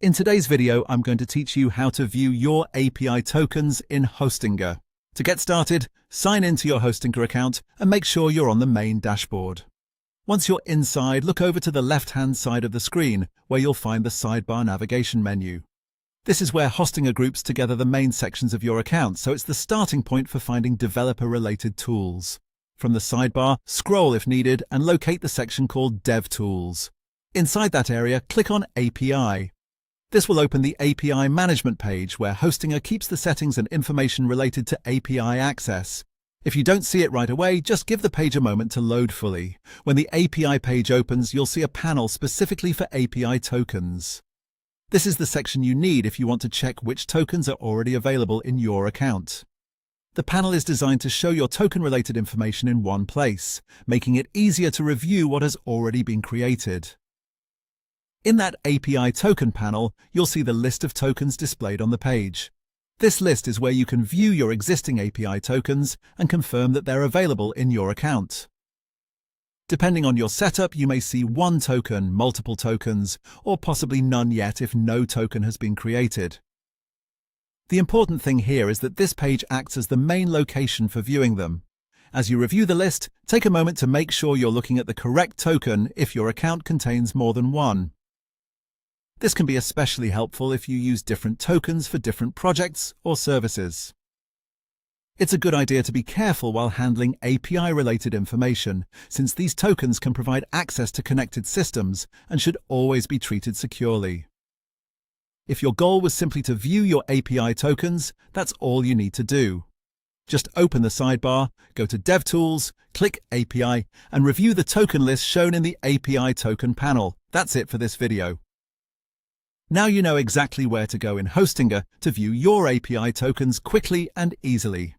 In today's video, I'm going to teach you how to view your API tokens in Hostinger. To get started, sign into your Hostinger account and make sure you're on the main dashboard. Once you're inside, look over to the left-hand side of the screen where you'll find the sidebar navigation menu. This is where Hostinger groups together the main sections of your account, so it's the starting point for finding developer-related tools. From the sidebar, scroll if needed and locate the section called Dev Tools. Inside that area, click on API. This will open the API management page where Hostinger keeps the settings and information related to API access. If you don't see it right away, just give the page a moment to load fully. When the API page opens, you'll see a panel specifically for API tokens. This is the section you need if you want to check which tokens are already available in your account. The panel is designed to show your token-related information in one place, making it easier to review what has already been created. In that API token panel, you'll see the list of tokens displayed on the page. This list is where you can view your existing API tokens and confirm that they're available in your account. Depending on your setup, you may see one token, multiple tokens, or possibly none yet if no token has been created. The important thing here is that this page acts as the main location for viewing them. As you review the list, take a moment to make sure you're looking at the correct token if your account contains more than one. This can be especially helpful if you use different tokens for different projects or services. It's a good idea to be careful while handling API-related information, since these tokens can provide access to connected systems and should always be treated securely. If your goal was simply to view your API tokens, that's all you need to do. Just open the sidebar, go to DevTools, click API, and review the token list shown in the API token panel. That's it for this video. Now you know exactly where to go in Hostinger to view your API tokens quickly and easily.